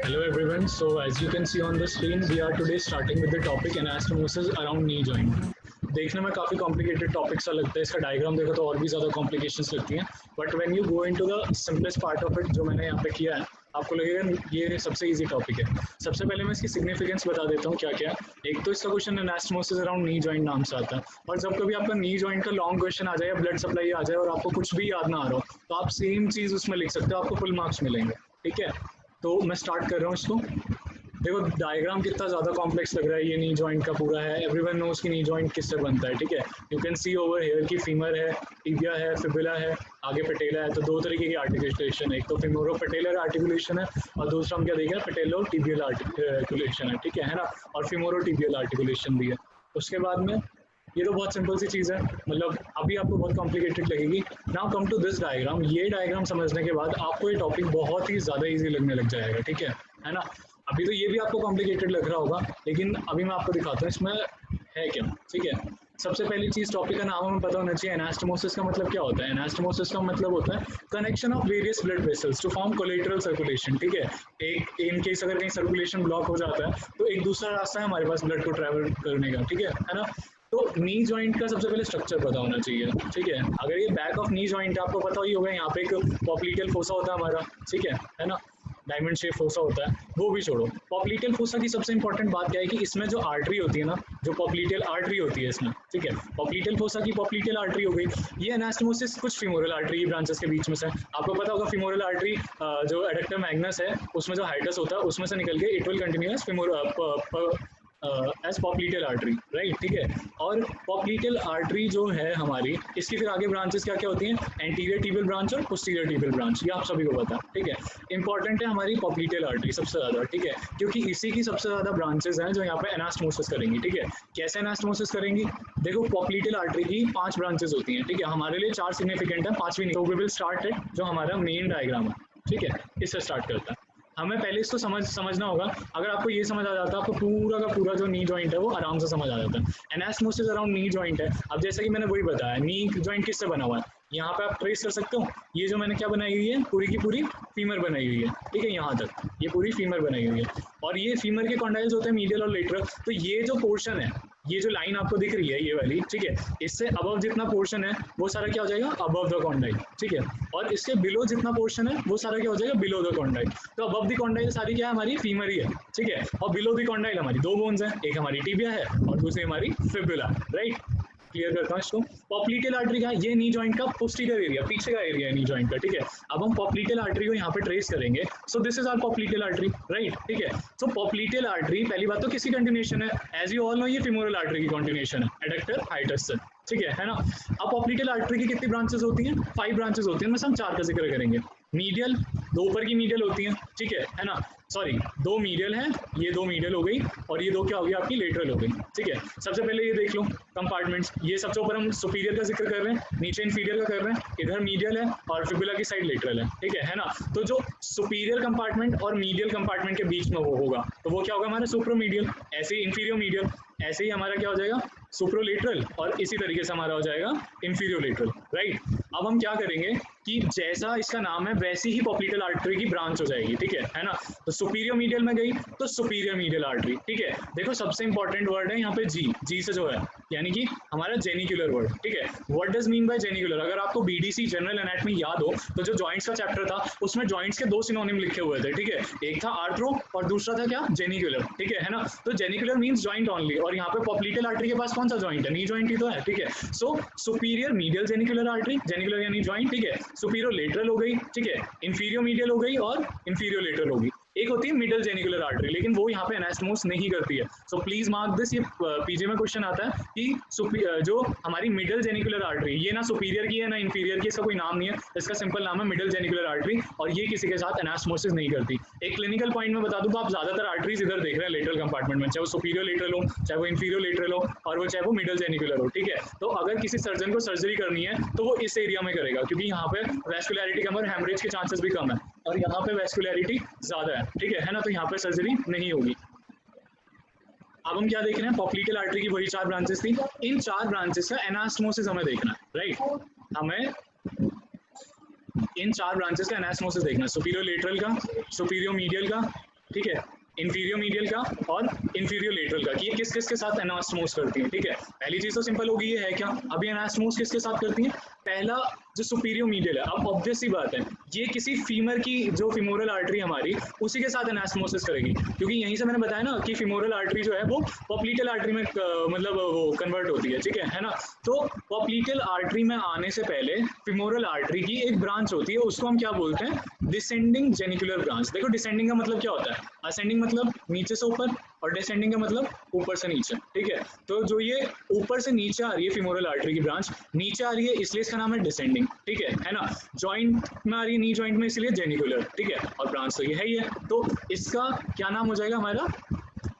Hello everyone. So as you can see on the screen, we are today starting with the topic anastomosis around knee joint. देखने में काफ़ी complicated topic सा लगता है, इसका diagram देखो तो और भी ज़्यादा कॉम्प्लिकेशंस लगती हैं, but when you go into the simplest part of it जो मैंने यहाँ पे किया है, आपको लगेगा ये सबसे इजी टॉपिक है। सबसे पहले मैं इसकी सिग्निफिकेंस बता देता हूँ क्या क्या। एक तो इसका question anastomosis around knee joint नाम से आता है, और जब कभी आपका नी जॉइंट का लॉन्ग क्वेश्चन आ जाए या ब्लड सप्लाई आ जाए और आपको कुछ भी याद ना आ रहा हो, तो आप सेम चीज़ उसमें लिख सकते हो, आपको फुल मार्क्स मिलेंगे। ठीक है, तो मैं स्टार्ट कर रहा हूँ इसको। देखो डायग्राम कितना ज़्यादा कॉम्प्लेक्स लग रहा है, ये नी जॉइंट का पूरा है, एवरीवन नोज की नी जॉइंट किससे बनता है। ठीक है, you can see over here की फीमर है, टिबिया है, फिबुला है, आगे पेटेला है। तो दो तरीके की आर्टिकुलेशन है, एक तो फिमोरो पेटेलर आर्टिकुलेशन है और दूसरा हम क्या देख रहे हैं, पेटेलो टिबियल आर्टिकुलेशन है। ठीक है ना, और फिमोरो टिबियल आर्टिकुलेशन भी है। उसके बाद में ये तो बहुत सिंपल सी चीज़ है, मतलब अभी आपको बहुत कॉम्प्लिकेटेड लगेगी। Now come to this diagram. ये डायग्राम समझने के बाद आपको ये टॉपिक बहुत ही ज़्यादा इजी लगने लग जाएगा। ठीक है ना। अभी तो ये भी आपको कॉम्प्लिकेटेड लग रहा होगा, लेकिन अभी मैं आपको दिखाता हूँ इसमें है क्या। ठीक है, सबसे पहली चीज़ टॉपिक का नाम हमें पता होना चाहिए। एनास्टोमोसिस का मतलब क्या होता है? एनास्टोमोसिस का मतलब होता है connection of various blood vessels to form collateral circulation. ठीक है, एक इन केस अगर कहीं सर्कुलेशन ब्लॉक हो जाता है तो एक दूसरा रास्ता है हमारे पास ब्लड को ट्रैवल करने का। ठीक है ना। तो नी जॉइंट का सबसे पहले स्ट्रक्चर पता होना चाहिए। ठीक है, अगर ये बैक ऑफ नी जॉइंट है, आपको पता ही होगा, यहाँ पे एक पॉप्लिटियल फोसा होता है हमारा। ठीक है ना, डायमंड शेप फोसा होता है, वो भी छोड़ो। पॉप्लिटियल फोसा की सबसे इंपॉर्टेंट बात क्या है कि इसमें जो आर्टरी होती है ना, जो पॉप्लिटियल आर्टरी होती है इसमें, ठीक है, पॉप्लिटियल फोसा की पॉप्लिटियल आर्टरी हो गई। ये एनास्टोमोसिस कुछ फीमोरल आर्टरी ब्रांचेस के बीच में से, आपको पता होगा फीमोरल आर्टरी जो एडक्टर मैग्नस है उसमें जो हाइटस होता है उसमें से निकल के it will continuous as popliteal artery, right. ठीक है, और पॉप्लिटियल आर्टरी जो है हमारी, इसकी फिर आगे ब्रांचेस क्या क्या होती हैं, एंटीरियर टिबियल ब्रांच और पोस्टीरियर टिबियल ब्रांच, ये आप सभी को पता है। ठीक है, इंपॉर्टेंट है हमारी पॉप्लिटियल आर्टरी सबसे ज़्यादा। ठीक है, क्योंकि इसी की सबसे ज़्यादा ब्रांचेस हैं जो यहाँ पे एनास्टोमोसिस करेंगी। ठीक है, कैसे एनास्टोमोसिस करेंगी? देखो पॉप्लिटियल आर्टरी की 5 ब्रांचेस होती हैं। ठीक है, हमारे लिए 4 सिग्निफिकेंट है, 5वीं नहीं। तो वी विल स्टार्ट इट जो हमारा मेन डायग्राम है। ठीक है, इससे स्टार्ट करता है। हमें पहले इसको समझना होगा। अगर आपको ये समझ आ जाता है, आपको पूरा का पूरा जो नी जॉइंट है वो आराम से समझ आ जाता है। एनास्टोमोसिस अराउंड नी जॉइंट है। अब जैसे कि मैंने वही बताया, नी जॉइंट किससे बना हुआ है, यहाँ पे आप ट्रेस कर सकते हो। ये जो मैंने क्या बनाई हुई है, पूरी की पूरी फीमर बनाई हुई है। ठीक है, यहाँ तक ये पूरी फीमर बनाई हुई है, और ये फीमर के कॉन्डाइल्स होते हैं मीडियल और लेटरल। तो ये जो पोर्शन है, ये जो लाइन आपको दिख रही है ये वाली, ठीक है, इससे अबव जितना पोर्शन है वो सारा क्या हो जाएगा, अबव द कॉन्डाइल। ठीक है, और इसके बिलो जितना पोर्शन है वो सारा क्या हो जाएगा, बिलो द कॉन्डाइल। तो अबव द कॉन्डाइल सारी क्या है, हमारी फीमर ही है। ठीक है, और बिलो द कॉन्डाइल हमारी दो बोन्स हैं, एक हमारी टिबिया है और दूसरी हमारी फिबुला, राइट। क्लियर करता हूँ इसको। पॉप्लिटियल आर्टरी का, ये नी जॉइंट का पोस्टीरियर एरिया, पीछे का एरिया है नी जॉइंट का। ठीक है, अब हम पॉप्लिटियल आर्टरी को यहाँ पे ट्रेस करेंगे। So this is our popliteal artery, right. ठीक है, सो पॉप्लिटियल आर्टरी पहली बात तो किसकी कंटिन्यूएशन है, एज यू ऑल नो ये फीमोरल आर्टरी की कंटिन्यूएशन है, एडक्टर हाइटस से। ठीक है ना। अब पॉप्लिटियल आर्टरी की कितनी ब्रांचेस होती हैं, 5 ब्रांचेस होती हैं, हम 4 का जिक्र करेंगे। मीडियल, दो ऊपर की मीडियल होती हैं। ठीक है ना, सॉरी, 2 मीडियल हैं, ये 2 मीडियल हो गई, और ये 2 क्या हो गई, आपकी लेटरल हो गई। ठीक है, सबसे पहले ये देख लो कंपार्टमेंट्स, ये सबसे ऊपर हम सुपीरियर का जिक्र कर रहे हैं, नीचे इंफीरियर का कर रहे हैं, इधर मीडियल है और फिबुला की साइड लेटरल है। ठीक है ना। तो जो सुपीरियर कंपार्टमेंट और मीडियल कंपार्टमेंट के बीच में वो होगा, तो वो क्या होगा, हमारा सुप्रोमीडियल। ऐसे ही इंफीरियर मीडियल, ऐसे ही हमारा क्या हो जाएगा, सुप्रोलेटरल, और इसी तरीके से हमारा हो जाएगा इंफीरियोलेटरल, राइट। अब हम क्या करेंगे कि जैसा इसका नाम है वैसी ही पॉप्लिटियल आर्टरी की ब्रांच हो जाएगी। ठीक है ना। तो सुपीरियर मीडियल में गई तो सुपीरियर मीडियल आर्टरी। ठीक है, देखो सबसे इंपॉर्टेंट वर्ड है यहाँ पे जी, जी से जो है यानी कि हमारा जेनिकुलर वर्ड। ठीक है, what does mean by genicular? अगर आपको बीडीसी जनरल एनाटॉमी याद हो तो जो जॉइंट्स का चैप्टर था उसमें जॉइंट्स के 2 सिनोनिम लिखे हुए थे। ठीक है, एक था आर्थ्रो और दूसरा था क्या, जेनिकुलर। ठीक है ना। तो जेनिकुलर मींस जॉइंट ओनली, और यहाँ पे पॉप्लिटियल आर्टरी के पास कौन सा जॉइंट है, नी जॉइंट ही तो है। ठीक है, सो superior medial genicular artery, genicular यानी जॉइंट। ठीक है, सुपीरियर लेटरल हो गई, ठीक है, इंफीरियर मीडियल हो गई और इंफीरियर लेटरल होगी। एक होती है मिडल जेनिकुलर आर्टरी, लेकिन वो यहाँ पे एनास्टोमोस नहीं करती है। सो प्लीज मार्क दिस, ये पीजे में क्वेश्चन आता है कि जो हमारी मिडल जेनिकुलर आर्टरी, ये ना सुपीरियर की है ना इंफीरियर की, इसका कोई नाम नहीं है, इसका सिंपल नाम है मिडल जेनिकुलर आर्टरी, और ये किसी के साथ एनास्टोमोसिस नहीं करती। एक क्लिनिकल पॉइंट में बता दूं तो आप ज्यादातर आर्टरीज इधर देख रहे हैं लेटरल कंपार्टमेंट में, चाहे वो सुपीरियर लेटरल हो, चाहे वो इंफीरियर लेटरल हो, और वो चाहे वो मिडल जेनिकुलर हो। ठीक है, तो अगर किसी सर्जन को सर्जरी करनी है तो वो इस एरिया में करेगा, क्योंकि यहाँ पे वैस्कुलैरिटी कम और हेमरेज के चांसेस भी कम है, और यहाँ पे वैस्कुलैरिटी ज्यादा है। ठीक है ना, तो यहाँ पे सर्जरी नहीं होगी। अब हम क्या देख रहे हैं, पॉप्लिटियल आर्टरी की वही 4 ब्रांचेस थी, इन 4 ब्रांचेस का एनास्टोमोसिस हमें देखना है, राइट। हमें इन 4 ब्रांचेस का एनास्टोमोसिस देखना है, सुपीरियर लेटरल का, सुपीरियर मीडियल का, ठीक है, इंफीरियर मीडियल का और इंफीरियर लेटरल का, कि ये किस किस के साथ एनास्टोमोस करती है। ठीक है, पहली चीज तो सिंपल होगी, ये है क्या, अभी एनास्टोमोस किसके साथ करती है, पहला जो सुपीरियर मीडियल है। अब ऑब्वियस सी बात है, ये किसी फीमर की जो फिमोरल आर्टरी हमारी उसी के साथ एनास्टोमोसिस करेगी, क्योंकि यहीं से मैंने बताया ना कि फिमोरल आर्टरी जो है वो पॉप्लीटल आर्टरी में मतलब वो कन्वर्ट होती है। ठीक है ना। तो पॉप्लीटल आर्टरी में आने से पहले फिमोरल आर्टरी की एक ब्रांच होती है, उसको हम क्या बोलते हैं, डिसेंडिंग जेनिकुलर ब्रांच। देखो डिसेंडिंग का मतलब क्या होता है, असेंडिंग मतलब नीचे से ऊपर, और डिसेंडिंग का मतलब ऊपर से नीचे। ठीक है, तो जो ये ऊपर से नीचे आ रही है फिमोरल आर्टरी की ब्रांच, नीचे आ रही है इसलिए इसका नाम है डिसेंडिंग। ठीक है ना। जॉइंट में आ रही है, नी जॉइंट में, इसलिए जेनिकुलर। ठीक है, और ब्रांच तो ये है ही है, तो इसका क्या नाम हो जाएगा, हमारा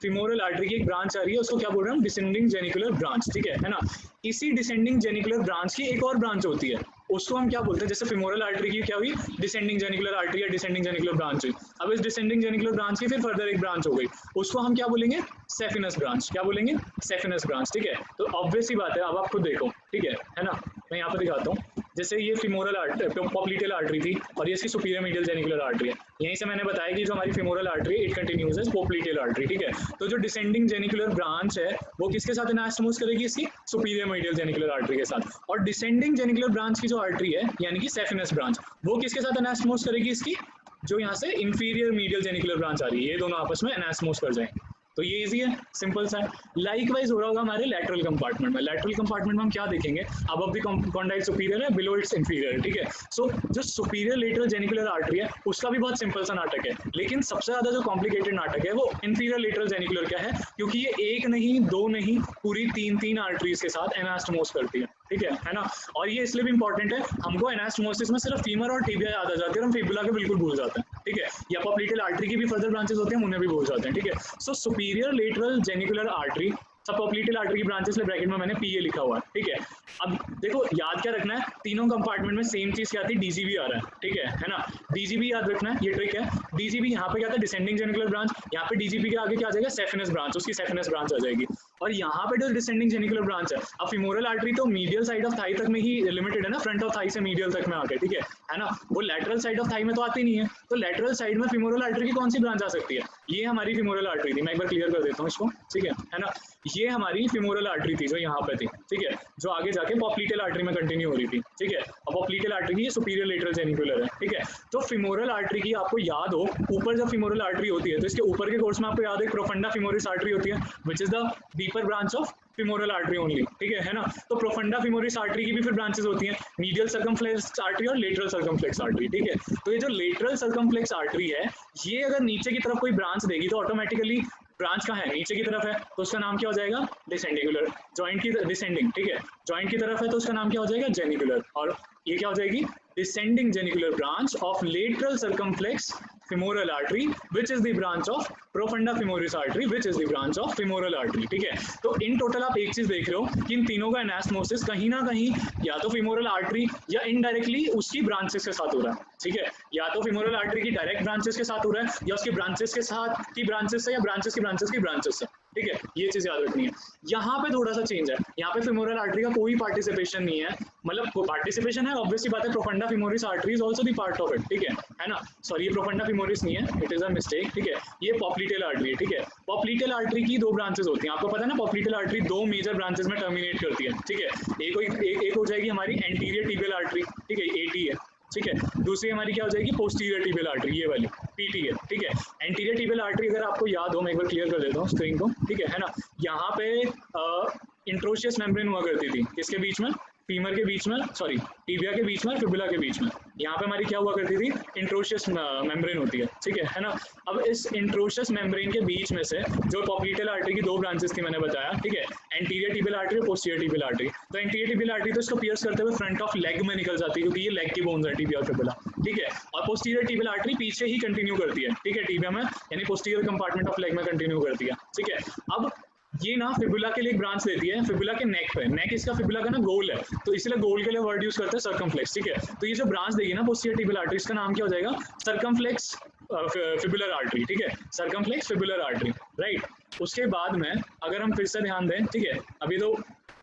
फिमोरल आर्टरी की एक ब्रांच आ रही है, उसको क्या बोल रहे हैं हम, डिसेंडिंग जेनिकुलर ब्रांच। ठीक है ना। इसी डिसेंडिंग जेनिकुलर ब्रांच की एक और ब्रांच होती है, उसको हम क्या बोलते हैं, जैसे फिमोरल आर्टरी की क्या हुई, डिसेंडिंग जेनिकुलर आर्टरी या डिसेंडिंग जेनिकुलर ब्रांच हुई। अब इस डिसेंडिंग जेनिकुलर ब्रांच की फिर फर्दर एक ब्रांच हो गई, उसको हम क्या बोलेंगे, सेफिनस ब्रांच। क्या बोलेंगे, सेफिनस ब्रांच। ठीक है, तो ऑब्वियस ही बात है, अब आप खुद देखो। ठीक है ना, मैं यहाँ पर दिखाता हूँ, जैसे ये फिमोरल आर्टरी, पॉप्लीटल आर्टरी थी, और ये इसकी सुपीरियर मीडियल जेनिकुलर आर्टरी है। यहीं से मैंने बताया कि जो हमारी फिमोरल आर्टरी है, इट कंटिन्यूज एज पॉप्लीटल आर्टरी। ठीक है, तो जो डिसेंडिंग जेनिकुलर ब्रांच है वो किसके साथ एनास्टोमोस करेगी, इसकी सुपीरियर मीडियल जेनिकुलर आर्टरी के साथ, और डिसेंडिंग जेनिकुलर ब्रांच की जो आर्टरी है यानी कि सेफिनस ब्रांच, वो किसके साथ एनास्टोमोस करेगी, इसकी जो यहाँ से इंफीरियर मीडियल जेनिकुलर ब्रांच आ रही है, ये दोनों आपस में एनास्टोमोस कर जाएंगे। तो ये इजी है, सिंपल सा है। लाइकवाइज हो रहा होगा हमारे लैटरल कंपार्टमेंट में। लैटरल कंपार्टमेंट में हम क्या देखेंगे, अब द कॉन्डाइल सुपीरियर है, बिलो इट्स इंफीरियर। ठीक है, सो जो सुपीरियर लेटरल जेनिकुलर आर्टरी है उसका भी बहुत सिंपल सा नाटक है, लेकिन सबसे ज्यादा जो कॉम्प्लिकेटेड नाटक है वो इंफीरियर लेटरल जेनिकुलर का है, क्योंकि ये एक नहीं, दो नहीं, पूरी तीन आर्टरीज के साथ एनास्टोमोस करती है। ठीक है ना। और ये इसलिए भी इंपॉर्टेंट है, हमको एनास्टोमोसिस में सिर्फ फीमर और टिबिया याद आ जाती है, हम फिबुला के बिल्कुल भूल जाते हैं। ठीक है, या पॉप्लीटल आर्टरी की भी फर्दर ब्रांचेस होते हैं, उन्हें भी भूल जाते हैं। ठीक है, सो सुपीरियर लेटरल जेनिकुलर आर्टरी, सब पॉप्लीटल आर्टरी की ब्रांचेस ले ब्रैकेट में मैंने पीए लिखा हुआ है। ठीक है, अब देखो याद क्या रखना है, तीनों कंपार्टमेंट में सेम चीज क्या आती है, डीजीबी आ रहा है। ठीक है ना, डीजीबी याद रखना है, ये ट्रिक है। डीजीबी यहाँ पे क्या था, डिसेंडिंग जेनिकुलर ब्रांच, यहाँ पे डीजीबी के आगे क्या आ जाएगा, सेफिनस ब्रांच, उसकी सेफिनस ब्रांच आ जाएगी। और यहाँ पे जो डिसेंडिंग जेनिकुलर ब्रांच है, अब फिमोरल आर्टरी तो मीडियल साइड ऑफ थाई तक में ही लिमिटेड है ना, फ्रंट ऑफ थाई से मीडियल तक में आके। ठीक है ना, वो लैटरल साइड ऑफ थाई में तो आती नहीं है, तो लैटरल साइड में फिमोरल आर्टरी की कौन सी ब्रांच आ सकती है, ये हमारी फिमोरल आर्टरी थी। मैं एक बार क्लियर कर देता हूँ इसको। ठीक है ना, ये हमारी फिमोरल आर्टरी थी जो यहाँ पे थी। ठीक है, जो आगे जाके पॉप्लीटल आर्टरी में कंटिन्यू हो रही थी। ठीक है, अब पॉप्लीटल आर्टरी की सुपीरियर लेटरल जेनिकुलर है। ठीक है, तो फिमोरल आर्टरी की आपको याद हो, ऊपर जब फिमोरल आर्टरी होती है तो इसके ऊपर के कोर्स में आपको याद है प्रोफंडा फिमोरिस आर्टरी होती है, which is the deeper branch of femoral artery only. ठीक है ना, तो प्रोफंडा फिमोरिस आर्टरी की भी फिर ब्रांचेस होती हैं, मीडियल सर्कमफ्लेक्स आर्टरी और लेटरल सर्कमफ्लेक्स आर्टरी। ठीक है, तो ये जो लेटरल सर्कमफ्लेक्स आर्टरी है, ये अगर नीचे की तरफ कोई ब्रांच देगी तो ऑटोमेटिकली ब्रांच कहाँ है, नीचे की तरफ है, तो उसका नाम क्या हो जाएगा, डिसेंडिकुलर। जॉइंट की डिसेंडिंग, ठीक है, जॉइंट की तरफ है तो उसका नाम क्या हो जाएगा, जेनिकुलर। और ये क्या हो जाएगी, descending genicular branch of lateral circumflex femoral artery which is the branch of profunda femoris artery which is the branch of femoral artery। ठीक है, तो इन टोटल आप एक चीज देख रहे हो कि इन तीनों का एनास्टोमोसिस कहीं ना कहीं या तो femoral artery या इनडायरेक्टली उसकी ब्रांचेस के साथ हो रहा है। ठीक है, या तो femoral artery की डायरेक्ट ब्रांचेस के साथ हो रहा है या उसकी ब्रांचेस के साथ की ब्रांचेस से या ब्रांचेस की ब्रांचेस की ब्रांचेस से। ठीक है, ये चीज याद रखनी है। यहाँ पे थोड़ा सा चेंज है, यहाँ पे femoral artery का कोई पार्टिसिपेशन नहीं है, मतलब पार्टिसिपेशन है ऑब्वियसली बात है, profunda femoris artery is also the part of it। ठीक है ना, सॉरी ये profunda femoris नहीं है, इट इज अ मिस्टेक। ठीक है, ये पॉप्लीटल आर्टरी है। ठीक है, पॉप्लीटल आर्टरी की दो ब्रांचेस होती हैं, आपको पता है ना, पॉप्लीटल आर्टरी दो मेजर ब्रांचेस में टर्मिनेट करती है। ठीक है, एक हो जाएगी हमारी एंटीरियर टिबियल आर्टरी, ठीक है, एटी है। ठीक है, दूसरी हमारी क्या हो जाएगी, पोस्टीरियर टिबियल आर्टरी, ये वाली पीटी है। ठीक है, एंटीरियर टिबियल आर्टरी अगर आपको याद हो, मैं एक बार क्लियर कर देता हूँ स्क्रीन को। ठीक है ना, यहाँ पे इंट्रोशियस मेम्ब्रेन हुआ करती थी, किसके बीच में, फीमर के बीच में, सॉरी टिबिया के बीच में, फिबुला के बीच में। यहाँ पे हमारी क्या हुआ करती थी, इंट्रोशियस मेम्ब्रेन होती है। ठीक है ना, अब इस इंट्रोशियस मेम्ब्रेन के बीच में से जो पॉप्लीटल आर्टरी की दो ब्रांचेस थी मैंने बताया। ठीक है, एंटीरियर टिबियल आर्टरी और पोस्टीरियर टिबियल आर्टरी। तो एंटीरियर टिबियल आर्टरी तो इसको पियर्स करते हुए फ्रंट ऑफ लेग में निकल जाती है, क्योंकि ये लेग की बोन्स है टिबिया और फिबुला। ठीक है, और पोस्टीरियर टिबियल आर्टरी पीछे ही कंटिन्यू करती है। ठीक है, टिबिया में यानी पोस्टीरियर कंपार्टमेंट ऑफ लेग में कंटिन्यू करती है। ठीक है, अब ये ना फिबुला के लिए एक ब्रांच देती है, फिबुला के नेक पे, नेक इसका फिबुला का ना गोल है, तो इसलिए गोल के लिए वर्ड यूज करते हैं सर्कमफ्लेक्स। ठीक है, तो ये जो ब्रांच देगी ना पोस्टीरियर टिबियल आर्टरी, इसका नाम क्या हो जाएगा, सर्कमफ्लेक्स फिबुलर आर्टरी। ठीक है, सर्कमफ्लेक्स फिबुलर आर्टरी, राइट। उसके बाद में अगर हम फिर से ध्यान दें, ठीक है, अभी तो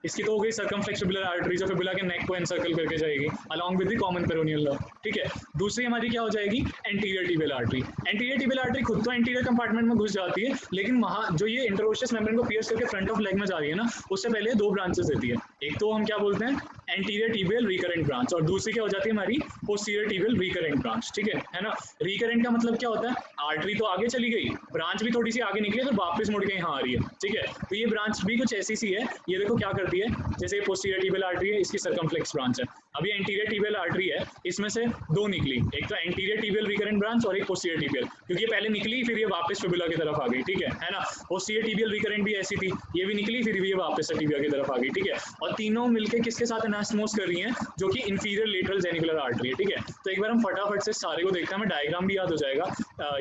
इसकी तो हो गई सर्कमफ्लेक्स फिबुलर आर्टरी जो फिबुला के नेक को एनसर्कल करके जाएगी along with the common peroneal nerve, ठीक है। दूसरी हमारी क्या हो जाएगी, anterior tibial artery. Anterior tibial artery खुद तो एंटीरियर कंपार्टमेंट में घुस जाती है, लेकिन वहाँ जो ये इंटरओशियस मेम्ब्रेन को पियर्स करके फ्रंट ऑफ लेग में जा रही है ना, उससे पहले दो ब्रांचेस देती है। एक तो हम क्या बोलते हैं एंटीरियर टिबियल रिकरेंट ब्रांच, और दूसरी क्या हो जाती है हमारी पोस्टीरियर टिबियल रिकरेंट ब्रांच, ठीक है ना। रिकरेंट का मतलब क्या होता है, आर्टरी तो आगे चली गई, ब्रांच भी थोड़ी सी आगे निकली तो वापस मुड़ के यहाँ आ रही है, ठीक है। तो ये ब्रांच भी कुछ ऐसी सी है, ये देखो क्या करती है, जैसे पोस्टीरियर टिबियल आर्टरी है, इसकी सर्कमफ्लेक्स ब्रांच है। अभी एंटीरियर टिबियल आर्टरी है, इसमें से दो निकली, एक तो एंटीरियर टिबियल रिकरेंट ब्रांच और एक पोस्टीरियर टिबियल, क्योंकि ये पहले निकली फिर ये वापस फिबुला की तरफ आ गई, ठीक है ना। पोस्टीरियर टिबियल रिकरेंट भी ऐसी थी, ये भी निकली फिर ये वापस से टिबिया की तरफ आ गई, ठीक है। और तीनों मिलकर किसके साथ एनास्टोमोस कर रही हैं, जो कि इंफीरियर लेटरल जेनिकुलर आर्टरी है, ठीक है। तो एक बार हम फटाफट से सारे को देखते हैं, हमें डायग्राम भी याद हो जाएगा।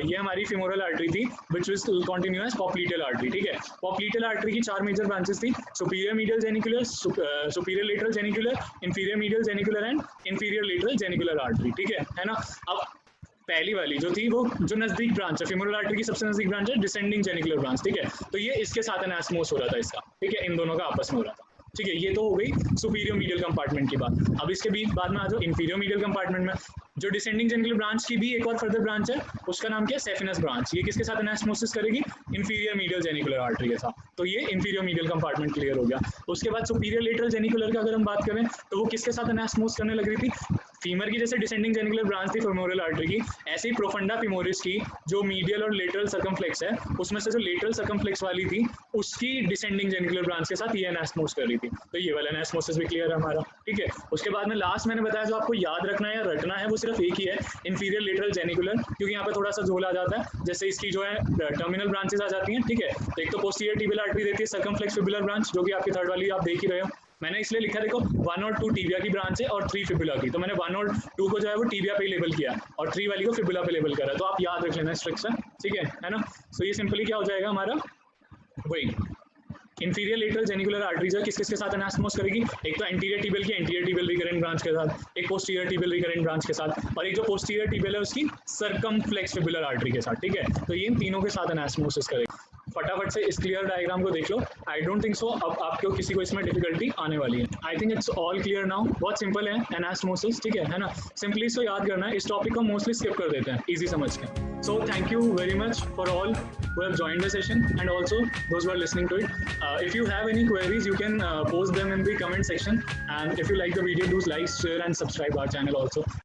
ये हमारी फेमोरल आर्टरी थी which will continue as popliteal artery, ठीक है। पॉप्लीटियल आर्टरी की चार मेजर ब्रांचेस थी, superior medial genicular, superior lateral genicular, inferior medial genicular and inferior lateral genicular artery, ठीक है ना। अब पहली वाली जो थी वो जो नजदीक ब्रांच है, फेमोरल आर्टरी की सबसे नजदीक ब्रांच है डिसेंडिंग जेनिकुलर ब्रांच, ठीक है। तो ये इसके साथ एनास्टोमोस हो रहा था इसका, ठीक है, इन दोनों का आपस में हो रहा था, ठीक है। ये तो हो गई सुपीरियर मीडियल कंपार्टमेंट की बात। अब इसके बीच बाद में आ जाओ इंफीरियर मीडियल कंपार्टमेंट में, जो डिसेंडिंग जेनिकुलर ब्रांच की भी एक और फर्दर ब्रांच है, उसका नाम क्या है, सेफिनस ब्रांच। ये किसके साथ एनास्टोमोसिस करेगी, इंफीरियर मीडियल जेनिकुलर आर्टरी के साथ। तो ये इंफीरियर मीडियल कंपार्टमेंट क्लियर हो गया। उसके बाद सुपीरियर लेटरल जेनिकुलर का अगर हम बात करें तो वो किसके साथ एनास्टोमोस करने लग रही थी, फीमर की जैसे डिसेंडिंग जेनिकुलर ब्रांच थी फेमोरल आर्टरी की, ऐसे ही प्रोफंडा फिमोरिस की जो मीडियल और लेटरल सर्कमफ्लेक्स है, उसमें से जो लेटरल सर्कमफ्लेक्स वाली थी उसकी डिसेंडिंग जेनिकुलर ब्रांच के साथ ये एनास्टोमोस कर रही थी। तो ये वाला एनास्टोमोसिस भी क्लियर है हमारा, ठीक है। उसके बाद में लास्ट मैंने बताया जो आपको याद रखना है या रटना है वो सिर्फ एक ही है, इंफीरियर लेटरल जेनिकुलर, क्योंकि यहाँ पे थोड़ा सा झोल आ जाता है, जैसे इसकी जो है टर्मिनल ब्रांचेस आ जाती हैं, ठीक है। तो एक तो पोस्टीरियर टिबियल आर्टरी देती है सर्कमफ्लेक्स फिबुलर ब्रांच, जो कि आपकी थर्ड वाली आप देख ही रहे हो। मैंने इसलिए लिखा देखो 1 और 2 टिबिया की ब्रांच है और 3 फिबुला की, तो मैंने 1 और 2 को जो है वो टिबिया पे लेबल किया और 3 वाली को फिबुला पे लेबल करा, तो आप याद रख लेना स्ट्रिक्शन, ठीक है ना। सो ये सिंपली क्या हो जाएगा हमारा, वही इंफीरियर लेटरल जेनिकुलर आर्टरीज है, किस-किस के साथ एनास्टोमोस करेगी, एक तो एंटीरियर टिबियल की एंटीरियर टिबियल रिकरेंट ब्रांच के साथ, एक पोस्टीरियर टिबियल रिकरेंट ब्रांच के साथ, और एक जो पोस्टीरियर टिबियल है उसकी सर्कमफ्लेक्स फिबुलर आर्टरी के साथ, ठीक है। तो ये इन तीनों के साथ एनास्टोमोसिस करेगी। फटाफट से इस क्लियर डायग्राम को देख लो, आई डोंट थिंक सो अब आपको किसी को इसमें डिफिकल्टी आने वाली है। I think it's all clear now, बहुत सिंपल है एनास्टोमोसिस, ठीक है ना। सिंपली इसको याद करना है, इस टॉपिक को मोस्टली स्किप कर देते हैं इजी समझ के। So thank you very much for all who have joined the session and also those who are listening to it. If you have any queries, you can post them in the comment section. And if you like the video, do like, share and subscribe our channel also.